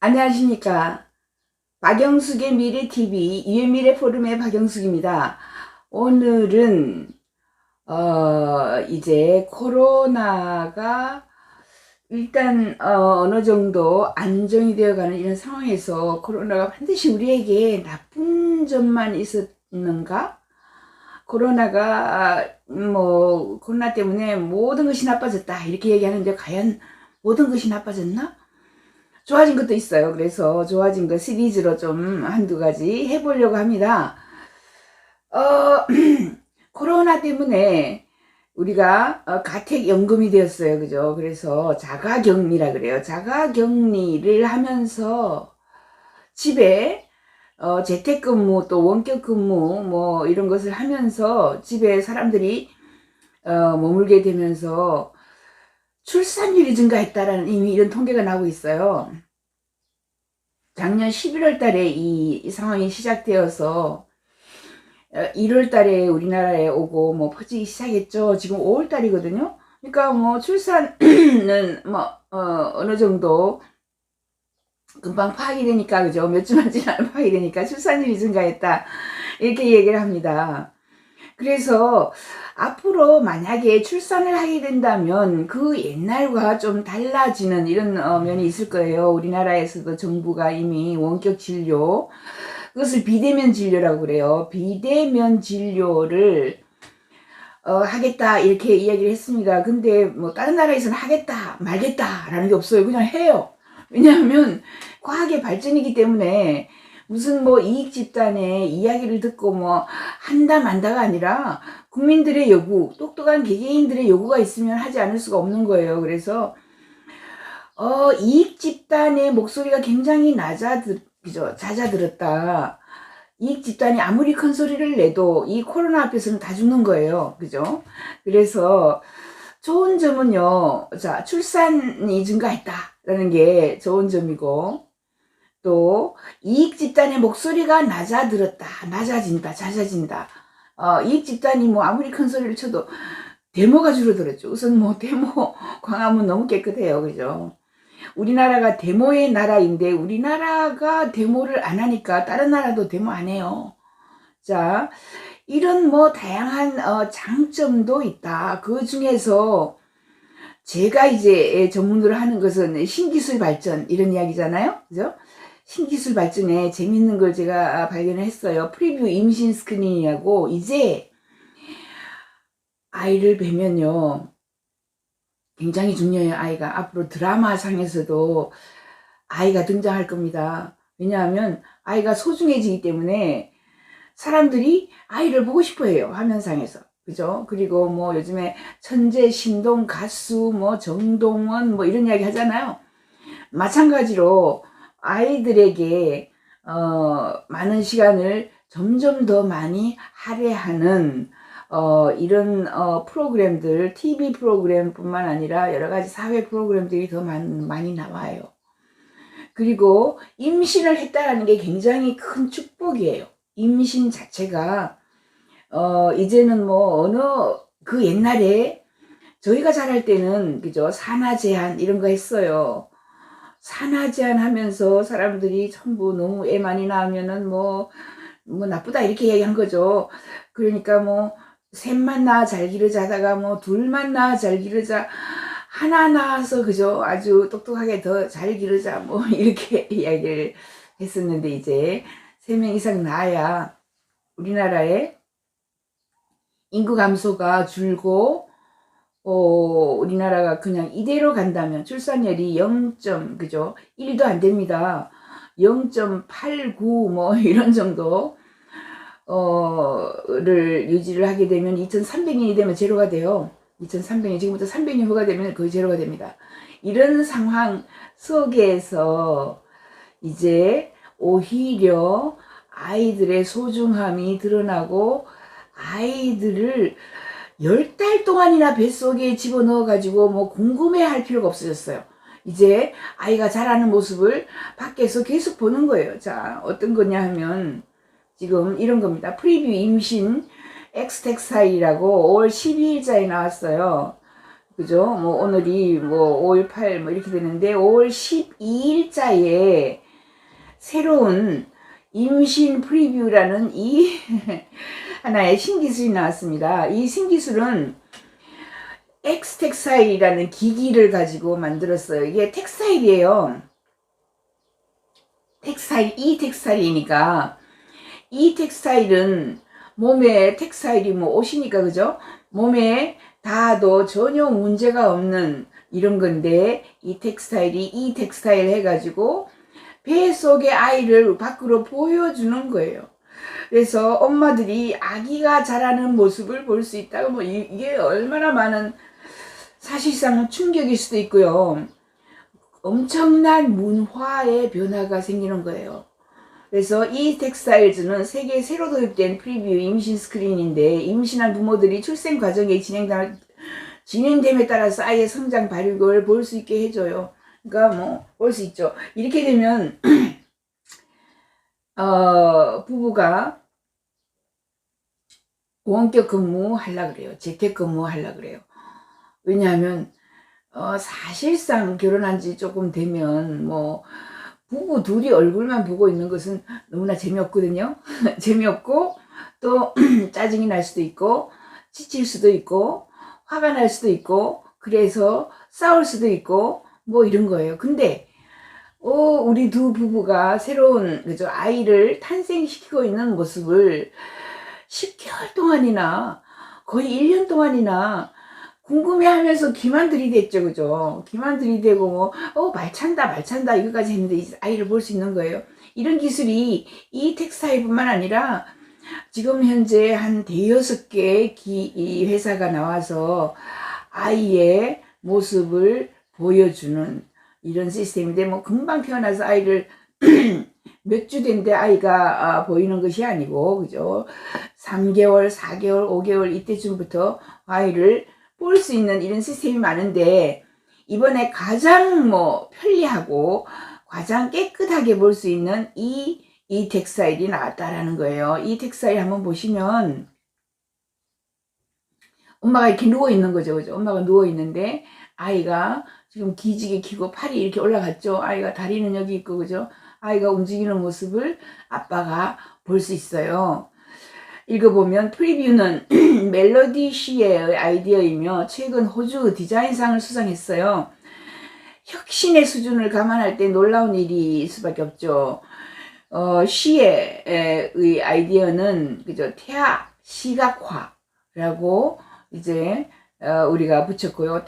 안녕하십니까. 박영숙의 미래TV 유엔미래 포럼의 박영숙입니다. 오늘은 이제 코로나가 일단 어느 정도 안정이 되어가는 이런 상황에서 코로나가 반드시 우리에게 나쁜 점만 있었는가? 코로나가 코로나 때문에 모든 것이 나빠졌다 이렇게 얘기하는데 과연 모든 것이 나빠졌나? 좋아진 것도 있어요. 그래서 좋아진 거 시리즈로 좀 한두 가지 해보려고 합니다. 코로나 때문에 우리가 가택연금이 되었어요. 그죠? 그래서 자가격리라 그래요. 자가격리를 하면서 집에 재택근무 또 원격근무 뭐 이런 것을 하면서 집에 사람들이 머물게 되면서 출산율이 증가했다라는 이미 이런 통계가 나오고 있어요. 작년 11월 달에 이 상황이 시작되어서 1월 달에 우리나라에 오고 뭐 퍼지기 시작했죠. 지금 5월 달이거든요. 그러니까 뭐 출산은 어느 정도 금방 파악이 되니까, 그죠? 몇 주만 지나면 파악이 되니까 출산율이 증가했다 이렇게 얘기를 합니다. 그래서 앞으로 만약에 출산을 하게 된다면 그 옛날과 좀 달라지는 이런 면이 있을 거예요. 우리나라에서도 정부가 이미 원격 진료, 그것을 비대면 진료라고 그래요. 비대면 진료를 하겠다 이렇게 이야기를 했습니다. 근데 뭐 다른 나라에서는 하겠다 말겠다라는 게 없어요. 그냥 해요. 왜냐하면 과학의 발전이기 때문에 무슨 뭐 이익 집단의 이야기를 듣고 뭐 한다 만다가 아니라 국민들의 요구, 똑똑한 개개인들의 요구가 있으면 하지 않을 수가 없는 거예요. 그래서 이익 집단의 목소리가 굉장히 잦아들었다. 이익 집단이 아무리 큰 소리를 내도 이 코로나 앞에서는 다 죽는 거예요. 그죠? 그래서 좋은 점은요, 자, 출산이 증가했다라는 게 좋은 점이고, 또 이익 집단의 목소리가 낮아진다, 잦아진다. 이익 집단이 뭐 아무리 큰 소리를 쳐도 데모가 줄어들었죠. 우선 뭐 데모 광화문 너무 깨끗해요, 그죠? 우리나라가 데모의 나라인데 우리나라가 데모를 안 하니까 다른 나라도 데모 안 해요. 자, 이런 뭐 다양한 장점도 있다. 그 중에서 제가 이제 전문으로 하는 것은 신기술 발전 이런 이야기잖아요, 그죠? 신기술 발전에 재밌는 걸 제가 발견했어요. 프리뷰 임신 스크린이라고. 이제 아이를 뵈면요 굉장히 중요해요. 아이가 앞으로 드라마상에서도 아이가 등장할 겁니다. 왜냐하면 아이가 소중해지기 때문에 사람들이 아이를 보고 싶어 해요. 화면상에서. 그죠? 그리고 뭐 요즘에 천재 신동 가수 뭐 정동원 뭐 이런 이야기 하잖아요. 마찬가지로 아이들에게 많은 시간을 점점 더 많이 할애하는 이런 프로그램들, TV 프로그램뿐만 아니라 여러 가지 사회 프로그램들이 더 많이 나와요. 그리고 임신을 했다라는 게 굉장히 큰 축복이에요. 임신 자체가 이제는 뭐 어느 그 옛날에 저희가 자랄 때는 그죠, 산하 제한 이런 거 했어요. 산하 제한 하면서 사람들이 전부 너무 애 많이 낳으면은 뭐 나쁘다 이렇게 얘기한 거죠. 그러니까 뭐 셋만 낳아 잘 기르자다가 뭐 둘만 낳아 잘 기르자, 하나 낳아서 그죠, 아주 똑똑하게 더 잘 기르자 뭐 이렇게 이야기를 했었는데 이제 3명 이상 낳아야 우리나라에 인구 감소가 줄고 우리나라가 그냥 이대로 간다면 출산율이 0. 그죠? 1도 안 됩니다. 0.89 뭐 이런 정도 를 유지를 하게 되면 2300년이 되면 제로가 돼요. 2300년, 지금부터 300년 후가 되면 거의 제로가 됩니다. 이런 상황 속에서 이제 오히려 아이들의 소중함이 드러나고 아이들을 10달 동안이나 뱃속에 집어넣어 가지고 뭐 궁금해 할 필요가 없어졌어요. 이제 아이가 자라는 모습을 밖에서 계속 보는 거예요. 자, 어떤 거냐 하면 지금 이런 겁니다. 프리뷰 임신 엑스텍사이라고 5월 12일자에 나왔어요. 그죠? 뭐 오늘이 뭐 5월 8일 뭐 이렇게 되는데 5월 12일자에 새로운 임신 프리뷰라는 이 하나의 신기술이 나왔습니다. 이 신기술은 엑스텍사일이라는 기기를 가지고 만들었어요. 이게 텍사일이에요. 텍사일, 이 텍사일이니까 이 텍사일은 몸에 텍사일이 뭐 옷이니까 그죠? 몸에 닿아도 전혀 문제가 없는 이런 건데 이 텍스타일 해가지고 배 속의 아이를 밖으로 보여주는 거예요. 그래서 엄마들이 아기가 자라는 모습을 볼 수 있다고 뭐 이게 얼마나 많은 사실상 충격일 수도 있고요. 엄청난 문화의 변화가 생기는 거예요. 그래서 이 텍스타일즈는 세계에 새로 도입된 프리뷰 임신 스크린인데 임신한 부모들이 출생 과정에 진행됨에 따라서 아이의 성장 발육을 볼 수 있게 해줘요. 그러니까 뭐 볼 수 있죠. 이렇게 되면 부부가 원격 근무하려고 그래요. 재택근무하려고 그래요. 왜냐하면 사실상 결혼한 지 조금 되면 뭐 부부 둘이 얼굴만 보고 있는 것은 너무나 재미없거든요. 재미없고 또 짜증이 날 수도 있고 지칠 수도 있고 화가 날 수도 있고 그래서 싸울 수도 있고 뭐 이런 거예요. 근데 우리 두 부부가 새로운 그죠 아이를 탄생시키고 있는 모습을 10개월 동안이나 거의 1년 동안이나 궁금해하면서 기만 들이댔죠, 그죠? 기만 들이대고 말 찬다 이거까지 했는데 아이를 볼 수 있는 거예요. 이런 기술이 이 텍스타일뿐만 아니라 지금 현재 한 대여섯 개의 이 회사가 나와서 아이의 모습을 보여주는 이런 시스템인데 뭐 금방 태어나서 아이를 몇 주 된데 아이가 보이는 것이 아니고 그죠? 3개월, 4개월, 5개월 이때쯤부터 아이를 볼 수 있는 이런 시스템이 많은데 이번에 가장 뭐 편리하고 가장 깨끗하게 볼 수 있는 이 텍스타일이 나왔다라는 거예요. 이 텍스타일 한번 보시면 엄마가 이렇게 누워 있는 거죠, 그죠? 엄마가 누워 있는데 아이가 지금 기지개 키고 팔이 이렇게 올라갔죠. 아이가 다리는 여기 있고 그죠? 아이가 움직이는 모습을 아빠가 볼 수 있어요. 읽어보면 프리뷰는 멜로디 시의 아이디어이며 최근 호주 디자인상을 수상했어요. 혁신의 수준을 감안할 때 놀라운 일일 수밖에 없죠. 시의 아이디어는 그죠 태아 시각화라고 이제 우리가 붙였고요.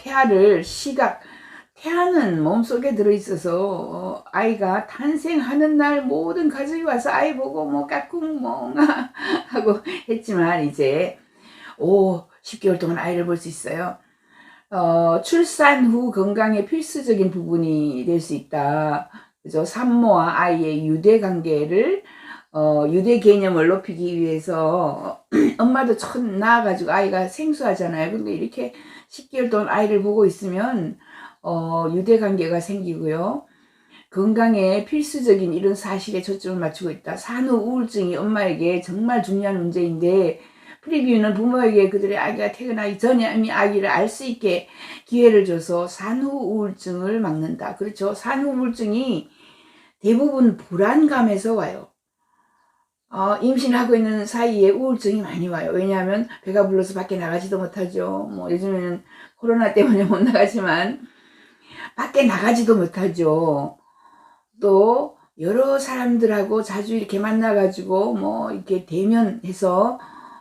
태아는 몸속에 들어있어서 아이가 탄생하는 날 모든 가족이 와서 아이 보고 뭐 까꿍 멍아 하고 했지만 이제 10개월 동안 아이를 볼 수 있어요. 출산 후 건강에 필수적인 부분이 될 수 있다. 그죠? 산모와 아이의 유대 관계를 유대 개념을 높이기 위해서 엄마도 처음 낳아가지고 아이가 생소하잖아요. 근데 이렇게 10개월 동안 아이를 보고 있으면 유대 관계가 생기고요. 건강에 필수적인 이런 사실에 초점을 맞추고 있다. 산후 우울증이 엄마에게 정말 중요한 문제인데 프리뷰는 부모에게 그들의 아기가 태어나기 전에 이미 아기를 알 수 있게 기회를 줘서 산후 우울증을 막는다. 그렇죠. 산후 우울증이 대부분 불안감에서 와요. 임신하고 있는 사이에 우울증이 많이 와요. 왜냐하면 배가 불러서 밖에 나가지도 못하죠. 뭐 요즘에는 코로나 때문에 못 나가지만 밖에 나가지도 못하죠. 또 여러 사람들하고 자주 이렇게 만나가지고 뭐 이렇게 대면해서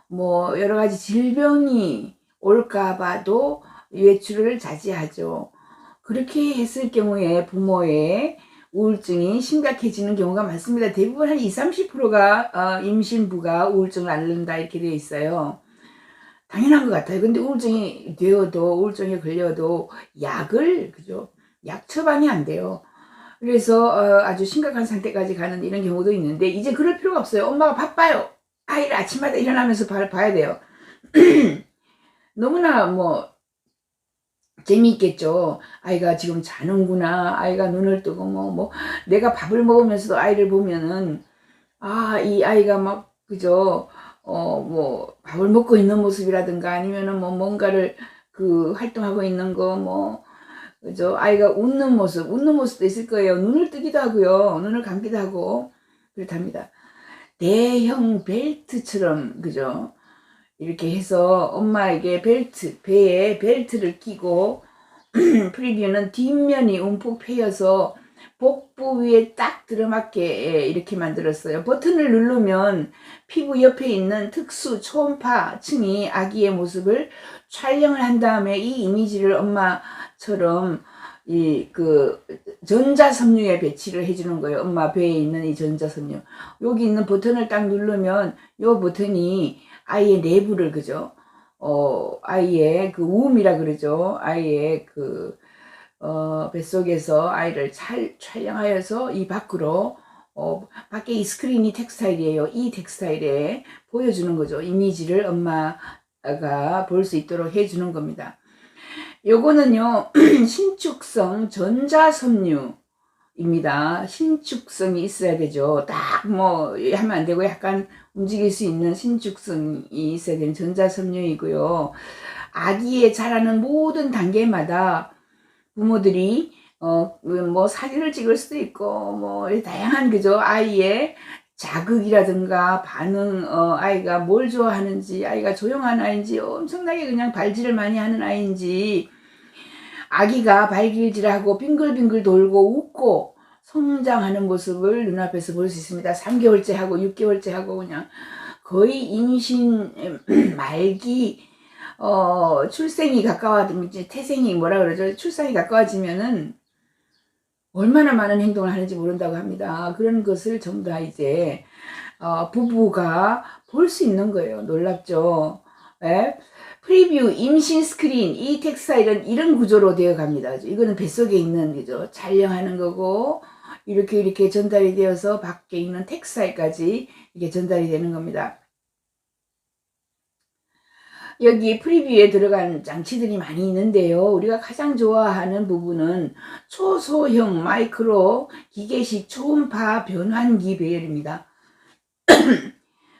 뭐 여러 가지 질병이 올까봐도 외출을 자제하죠. 그렇게 했을 경우에 부모의 우울증이 심각해지는 경우가 많습니다. 대부분 한 20-30%가 임신부가 우울증을 앓는다 이렇게 되어 있어요. 당연한 것 같아요. 근데 우울증에 걸려도 그죠? 약 처방이 안 돼요. 그래서 아주 심각한 상태까지 가는 이런 경우도 있는데 이제 그럴 필요가 없어요. 엄마가 바빠요. 아이를 아침마다 일어나면서 봐야 돼요. 너무나 뭐 재미있겠죠. 아이가 지금 자는구나. 아이가 눈을 뜨고 뭐 내가 밥을 먹으면서도 아이를 보면은 이 아이가 막 그죠 뭐 밥을 먹고 있는 모습이라든가 아니면은 뭐 뭔가를 그 활동하고 있는 거 뭐 그죠? 아이가 웃는 모습도 있을 거예요. 눈을 뜨기도 하고요. 눈을 감기도 하고 그렇답니다. 대형 벨트처럼 그죠? 이렇게 해서 엄마에게 배에 벨트를 끼고 프리뷰는 뒷면이 움푹 패여서 복부 위에 딱 들어맞게 이렇게 만들었어요. 버튼을 누르면 피부 옆에 있는 특수 초음파층이 아기의 모습을 촬영을 한 다음에 이 이미지를 엄마처럼 전자섬유에 배치를 해주는 거예요. 엄마 배에 있는 이 전자섬유. 여기 있는 버튼을 딱 누르면 이 버튼이 아이의 내부를 그죠? 아이의 그 우음이라 그러죠. 아이의 뱃속에서 아이를 촬영하여서 이 밖으로, 밖에 이 스크린이 텍스타일이에요. 이 텍스타일에 보여주는 거죠. 이미지를 엄마가 볼 수 있도록 해주는 겁니다. 요거는요, 신축성 전자섬유입니다. 신축성이 있어야 되죠. 딱 하면 안 되고 약간 움직일 수 있는 신축성이 있어야 되는 전자섬유이고요. 아기의 자라는 모든 단계마다 부모들이 사진을 찍을 수도 있고 다양한 그죠 아이의 자극이라든가 반응, 아이가 뭘 좋아하는지, 아이가 조용한 아이인지 엄청나게 그냥 발질을 많이 하는 아이인지, 아기가 발길질하고 빙글빙글 돌고 웃고 성장하는 모습을 눈앞에서 볼 수 있습니다. 3개월째 하고 6개월째 하고 그냥 거의 임신 말기 출생이 태생이 뭐라 그러죠? 출산이 가까워지면은 얼마나 많은 행동을 하는지 모른다고 합니다. 그런 것을 전부 다 이제 부부가 볼 수 있는 거예요. 놀랍죠? 예? 프리뷰, 임신 스크린, 이 텍스타일은 이런 구조로 되어 갑니다. 이거는 뱃속에 있는 거죠. 촬영하는 거고 이렇게 전달이 되어서 밖에 있는 텍스타일까지 이게 전달이 되는 겁니다. 여기 프리뷰에 들어간 장치들이 많이 있는데요. 우리가 가장 좋아하는 부분은 초소형 마이크로 기계식 초음파 변환기 배열입니다.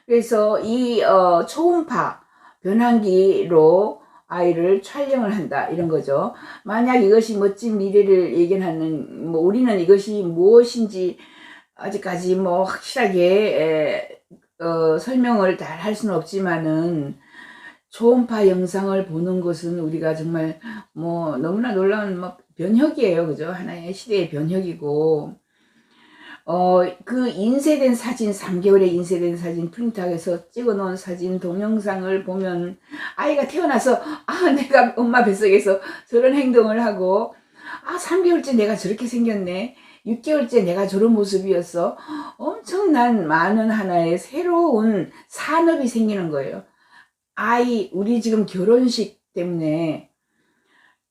그래서 이 초음파 변환기로 아이를 촬영을 한다 이런 거죠. 만약 이것이 멋진 미래를 예견하는 우리는 이것이 무엇인지 아직까지 확실하게 설명을 잘 할 수는 없지만은 초음파 영상을 보는 것은 우리가 정말 너무나 놀라운 변혁이에요. 그죠? 하나의 시대의 변혁이고, 그 인쇄된 사진, 3개월에 인쇄된 사진, 프린트하게서 찍어 놓은 사진, 동영상을 보면 아이가 태어나서 내가 엄마 뱃속에서 저런 행동을 하고 3개월째 내가 저렇게 생겼네. 6개월째 내가 저런 모습이었어. 엄청난 많은 하나의 새로운 산업이 생기는 거예요. 우리 지금 결혼식 때문에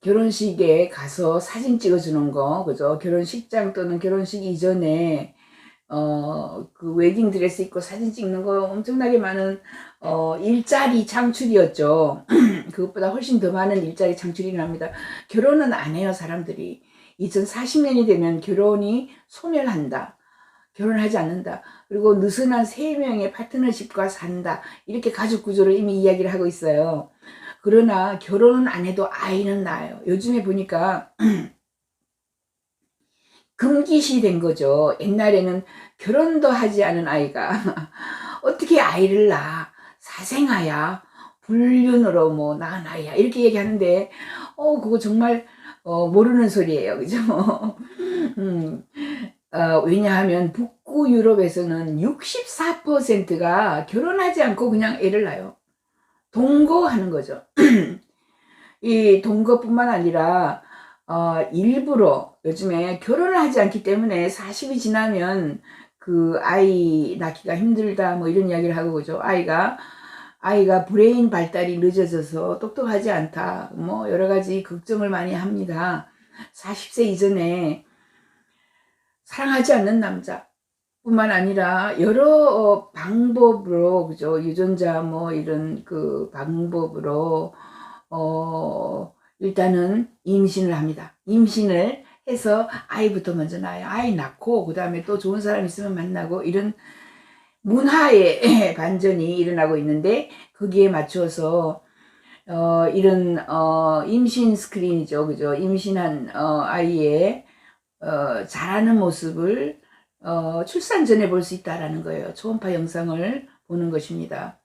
결혼식에 가서 사진 찍어주는 거, 그죠? 결혼식장 또는 결혼식 이전에, 그 웨딩드레스 입고 사진 찍는 거 엄청나게 많은, 일자리 창출이었죠. 그것보다 훨씬 더 많은 일자리 창출이 납니다. 결혼은 안 해요, 사람들이. 2040년이 되면 결혼이 소멸한다. 결혼하지 않는다. 그리고 느슨한 3명의 파트너십과 산다. 이렇게 가족 구조를 이미 이야기를 하고 있어요. 그러나 결혼은 안 해도 아이는 낳아요. 요즘에 보니까 금기시 된 거죠. 옛날에는 결혼도 하지 않은 아이가 어떻게 아이를 낳아? 사생아야. 불륜으로 낳은 아이야. 이렇게 얘기하는데 그거 정말 모르는 소리예요. 그죠? 왜냐하면 북구 유럽에서는 64%가 결혼하지 않고 그냥 애를 낳아요. 동거하는 거죠. 이 동거뿐만 아니라 일부러 요즘에 결혼을 하지 않기 때문에 40이 지나면 그 아이 낳기가 힘들다 이런 이야기를 하고 그죠. 아이가 브레인 발달이 늦어져서 똑똑하지 않다 여러 가지 걱정을 많이 합니다. 40세 이전에 사랑하지 않는 남자 뿐만 아니라 여러 방법으로 그죠. 유전자 이런 그 방법으로 일단은 임신을 합니다. 임신을 해서 아이부터 먼저 낳아요. 아이 낳고 그 다음에 또 좋은 사람 있으면 만나고 이런 문화의 반전이 일어나고 있는데 거기에 맞춰서 이런 임신 스크린이죠, 그죠? 임신한 아이의 자라는 모습을 출산 전에 볼 수 있다라는 거예요. 초음파 영상을 보는 것입니다.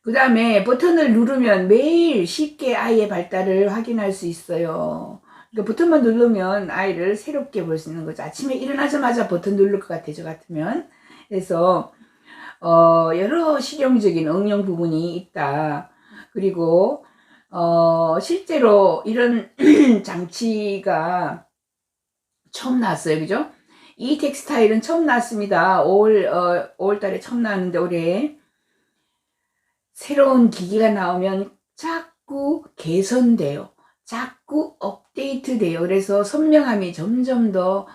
그 다음에 버튼을 누르면 매일 쉽게 아이의 발달을 확인할 수 있어요. 그러니까 버튼만 누르면 아이를 새롭게 볼 수 있는 거죠. 아침에 일어나자마자 버튼 누를 것 같아요, 저 같으면. 그래서 여러 실용적인 응용 부분이 있다. 그리고 실제로 이런 장치가 처음 나왔어요, 그죠? 이 텍스타일은 처음 나왔습니다. 5월 달에 처음 나왔는데 올해 새로운 기기가 나오면 자꾸 개선돼요. 자꾸 업데이트돼요. 그래서 선명함이 점점 더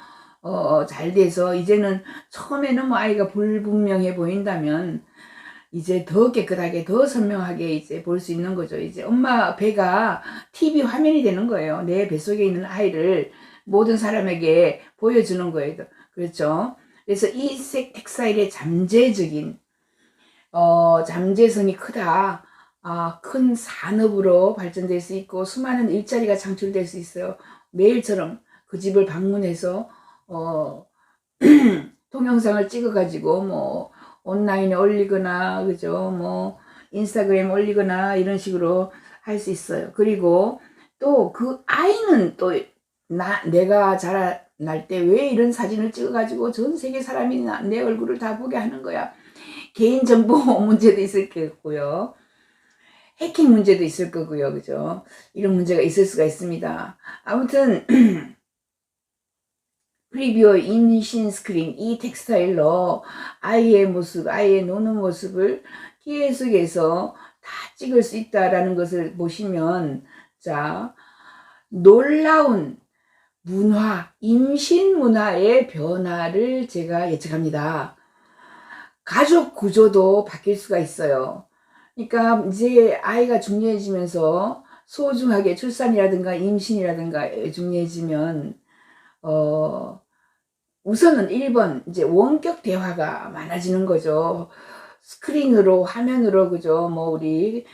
잘 돼서 이제는 처음에는 뭐 아이가 불분명해 보인다면 이제 더 깨끗하게 더 선명하게 이제 볼 수 있는 거죠. 이제 엄마 배가 TV 화면이 되는 거예요. 내 뱃속에 있는 아이를 모든 사람에게 보여주는 거예요. 그렇죠. 그래서 이 텍스타일의 잠재적인 잠재성이 크다. 큰 산업으로 발전될 수 있고 수많은 일자리가 창출될 수 있어요. 매일처럼 그 집을 방문해서 동영상을 찍어가지고 뭐 온라인에 올리거나 그죠, 뭐 인스타그램 올리거나 이런 식으로 할 수 있어요. 그리고 또 그 아이는 또 내가 자라날 때 왜 이런 사진을 찍어가지고 전 세계 사람이 내 얼굴을 다 보게 하는 거야. 개인정보 문제도 있을 거고요. 해킹 문제도 있을 거고요. 그죠? 이런 문제가 있을 수가 있습니다. 아무튼 프리뷰어 임신 스크린 이 텍스타일로 아이의 모습, 아이의 노는 모습을 계속해서 다 찍을 수 있다라는 것을 보시면, 자, 놀라운 문화, 임신 문화의 변화를 제가 예측합니다. 가족 구조도 바뀔 수가 있어요. 그러니까 이제 아이가 중요해지면서 소중하게 출산이라든가 임신이라든가 중요해지면 우선은 1번 이제 원격 대화가 많아지는 거죠. 스크린으로 화면으로 그죠, 뭐 우리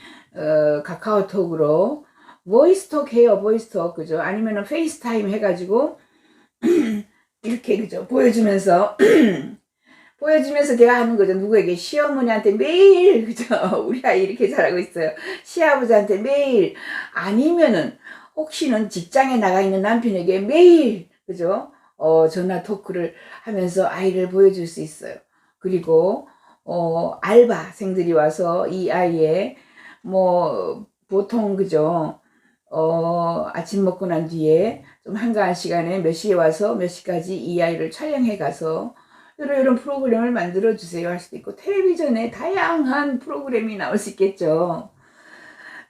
카카오톡으로 보이스톡 해요. 보이스톡 그죠, 아니면은 페이스타임 해가지고 이렇게 그죠 보여주면서 보여주면서 대화하는 거죠. 누구에게? 시어머니한테 매일 그죠. 우리 아이 이렇게 잘하고 있어요. 시아버지한테 매일, 아니면은 혹시는 직장에 나가 있는 남편에게 매일 그죠, 전화 토크를 하면서 아이를 보여줄 수 있어요. 그리고 알바생들이 와서 이 아이의 뭐 보통 그죠, 아침 먹고 난 뒤에 좀 한가한 시간에 몇 시에 와서 몇 시까지 이 아이를 촬영해 가서 이런 프로그램을 만들어 주세요 할 수도 있고, 텔레비전에 다양한 프로그램이 나올 수 있겠죠.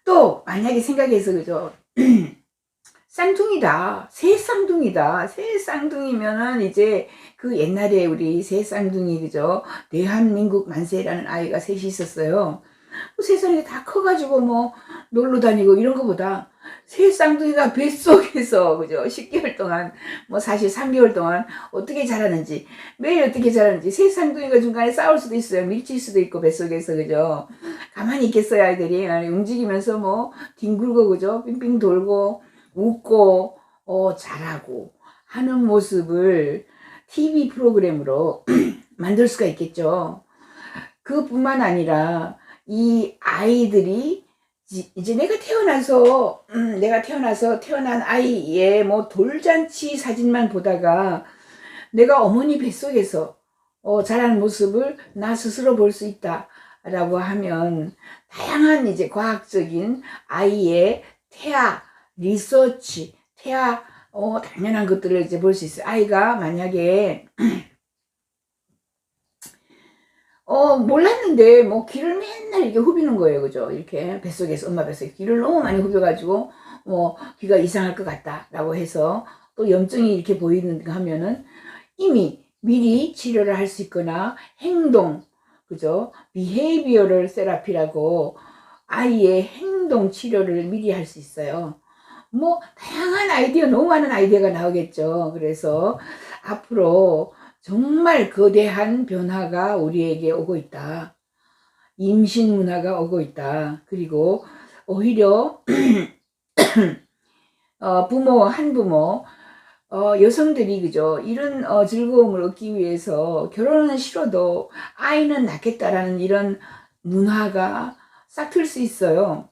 또 만약에 생각해서 그죠, 쌍둥이다, 새 쌍둥이다, 새 쌍둥이면은 이제 그 옛날에 우리 새 쌍둥이 그죠, 대한민국 만세라는 아이가 셋이 있었어요. 세상에 다 커가지고 뭐 놀러 다니고 이런 거보다 새 쌍둥이가 뱃속에서 그죠 10개월 동안, 뭐 사실 3개월 동안 어떻게 자라는지, 매일 어떻게 자라는지, 새 쌍둥이가 중간에 싸울 수도 있어요. 밀칠 수도 있고 뱃속에서 그죠. 가만히 있겠어요 아이들이. 움직이면서 뭐 뒹굴고 그죠, 빙빙 돌고 웃고 자라고 하는 모습을 TV 프로그램으로 만들 수가 있겠죠. 그뿐만 아니라 이 아이들이 이제 내가 태어나서 태어난 아이의 뭐 돌잔치 사진만 보다가 내가 어머니 뱃속에서 자라는 모습을 나 스스로 볼 수 있다라고 하면, 다양한 이제 과학적인 아이의 태아 리서치, 태아 당연한 것들을 이제 볼 수 있어요. 아이가 만약에 몰랐는데 뭐 기를 맨날 이렇게 후비는 거예요. 그죠? 이렇게 뱃속에서, 엄마 뱃속에 기를 너무 많이 후벼가지고 뭐 귀가 이상할 것 같다라고 해서 또 염증이 이렇게 보이는가 하면은 이미 미리 치료를 할 수 있거나, 행동 그죠, 비헤이비어럴 세라피라고 아이의 행동 치료를 미리 할 수 있어요. 뭐 다양한 아이디어, 너무 많은 아이디어가 나오겠죠. 그래서 앞으로 정말 거대한 변화가 우리에게 오고 있다. 임신 문화가 오고 있다. 그리고 오히려 한부모 여성들이 그죠, 이런 즐거움을 얻기 위해서 결혼은 싫어도 아이는 낳겠다라는 이런 문화가 싹 틀 수 있어요.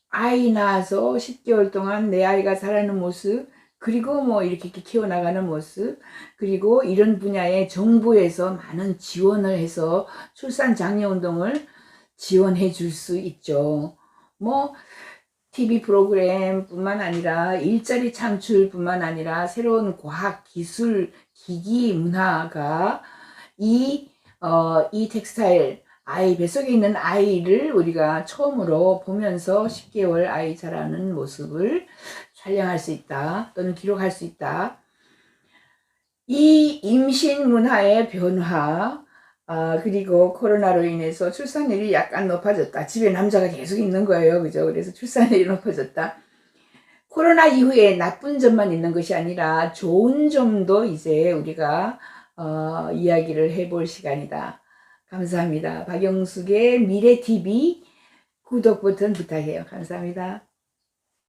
아이 낳아서 10개월 동안 내 아이가 자라는 모습, 그리고 뭐 이렇게 키워나가는 모습, 그리고 이런 분야에 정부에서 많은 지원을 해서 출산 장려 운동을 지원해 줄 수 있죠. 뭐 TV 프로그램 뿐만 아니라 일자리 창출 뿐만 아니라 새로운 과학, 기술, 기기 문화가 이 텍스타일, 아이, 뱃속에 있는 아이를 우리가 처음으로 보면서 10개월 아이 자라는 모습을 촬영할 수 있다, 또는 기록할 수 있다. 이 임신 문화의 변화, 그리고 코로나로 인해서 출산율이 약간 높아졌다. 집에 남자가 계속 있는 거예요. 그죠? 그래서 출산율이 높아졌다. 코로나 이후에 나쁜 점만 있는 것이 아니라 좋은 점도 이제 우리가 이야기를 해볼 시간이다. 감사합니다. 박영숙의 미래TV 구독 버튼 부탁해요. 감사합니다.